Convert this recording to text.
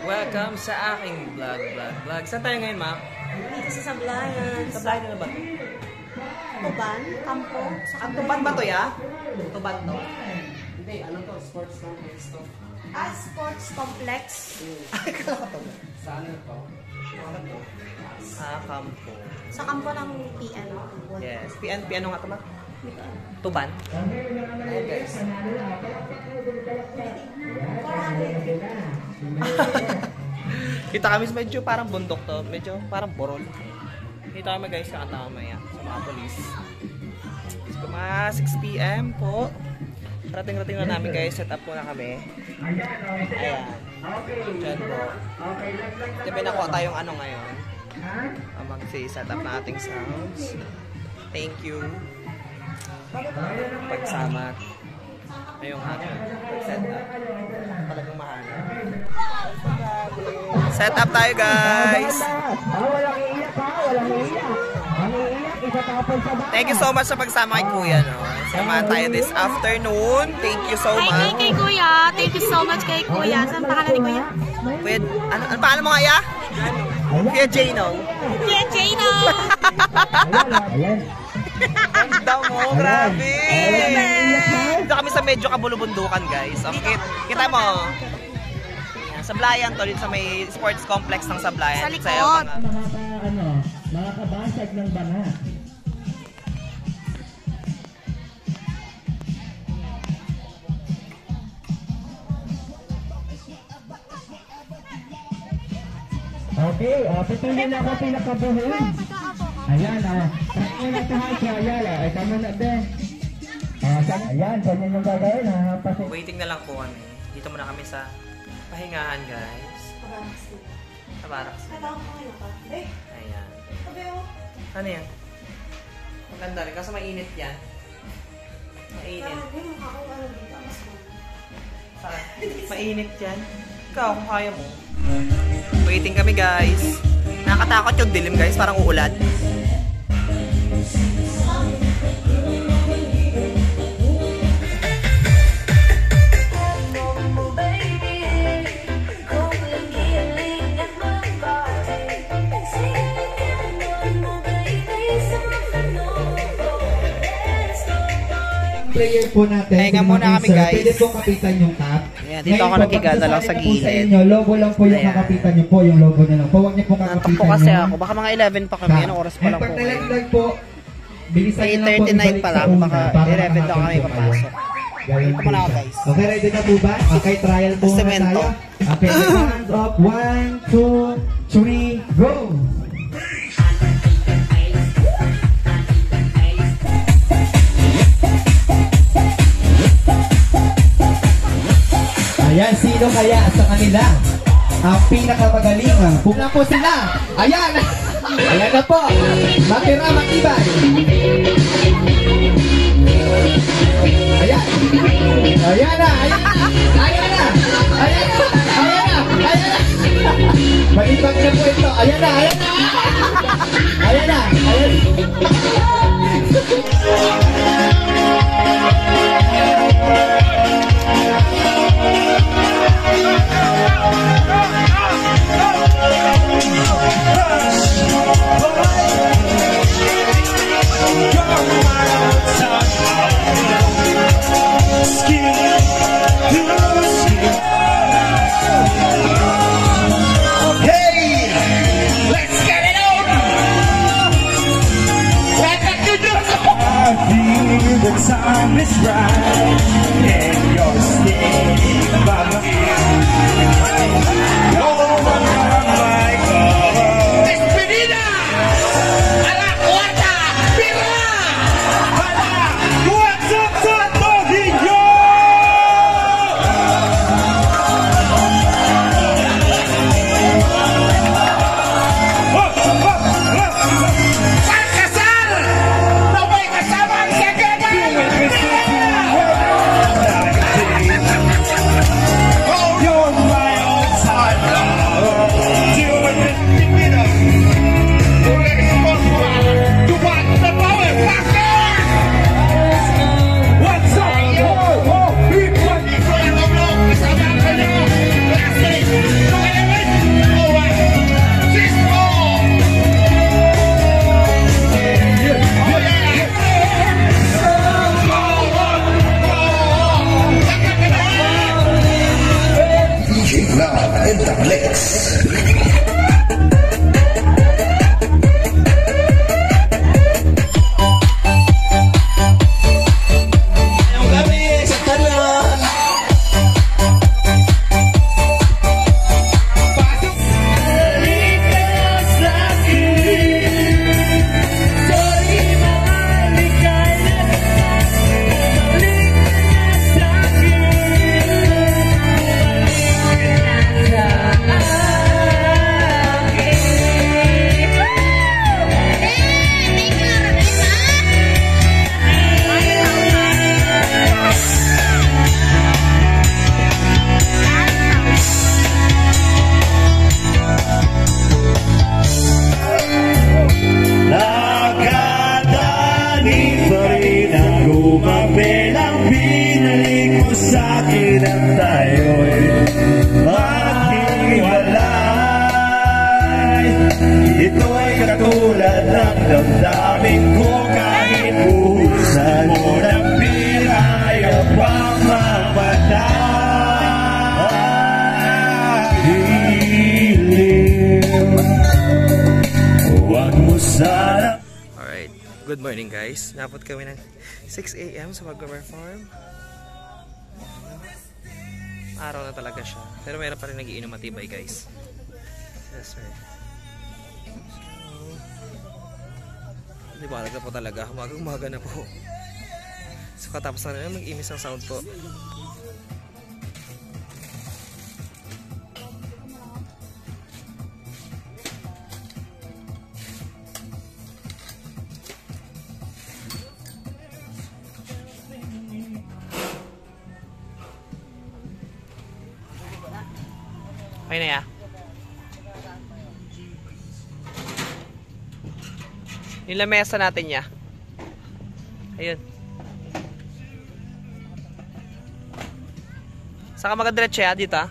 Welcome sa aking vlog. Saan tayo ngayon, ma'am? Dito sa Sablayan. Sablayan na ba ito? Tuban? Kampo? Ang Tuban ba ito, ya? Tuban to? Hindi, ano to? Sports complex to. Sports complex. Ay, kala ko to. Saan ito? Kampo. Sa kampo ng PN. Yes. PN ano nga ito, ma'am? Tuban? Ayan, guys. Kita kami medyo parang bundok to. Medyo parang borol. Kita kami guys sa katamaya sa mga polis. So, mga 6 PM po. Rating na namin guys. Set up po na kami. Ayan. Diyan po. Diyan may nakuha tayong ano ngayon. Mag-set up na ating sounds. Thank you. Pagsama ngayong ating pag-set up. Talagang mahal. Set up tayo guys. Thank you so much sa pagsama kay Kuya. No? Samahan tayo this afternoon. Thank you so much. Hi kay Kuya. Thank you so much kay Kuya. Saan pangalan ni Kuya? With, ano pangalan mo nga ya? Kuya Jano. Kuya Jano. Ang daw mo, grabe. Dito kami sa medyo kabulubundukan guys. Okay, kita mo. Sablayan to, sa may sports complex ng Sablayan. Sa likod. Mga kabasag ng banga. Okay, patuloy na ako pinakabuhin. Ayan, kaya na tahan siya, ayan, ay kamo na din. Ayan, ganyan yung gagawin, Waiting na lang po kami. Dito muna kami sa pahingahan, guys. Sa barracks. Ayan. Ano yan? Maganda rin, kasi mainit yan. Mainit. Mainit yan. Ikaw, kung kaya mo. Waiting kami, guys. Nakatakot yung dilim, guys. Parang uulan. Player po natin. Pahinga muna kami, guys. Pwede po kapitan yung top. Ayan, dito ako nagkigada lang sa gilid. Logo lang po yung kakapitan nyo po. Yung logo na lang po. Huwag nyo po kakapitan po kasi ako. Baka mga 11 pa kami. Anong oras pa lang po? Pag nalaglag po, bilisan nyo lang po. 8:39 pa lang. Baka 11 daw kami papasok. Ito muna ako, guys. Okay, ready na po ba? Okay, trial po na tayo. Okay, hands up. 1, 2, 3, go! Ayan, sino kaya sa kanila ang pinakamagaling? Pula po sila. Ayan. Ayan na po. Matira, matibay. Ayan. Ayan na. Ayan na. Ayan na. Ayan na. Ayan na. Ayan na. Malibag na po ito. Ayan na. Ayan na. Ayan na. Ayan. Hey, let's go! Damdamin ko kahit buhusan mo ng pira, ayaw pang mapatahilin. Huwag mo sana. Alright, good morning guys. Napot kami ng 6 AM sa mag-perform. Araw na talaga siya. Pero meron pa rin nagiinom matibay guys. Yes sir. Di ba na po talaga. Umaga na po. So katapos na rin mag-imis ang sound po. Okay na ya. Yung lamesa natin ya. Ayun. Saka magadiretso ya dito ah.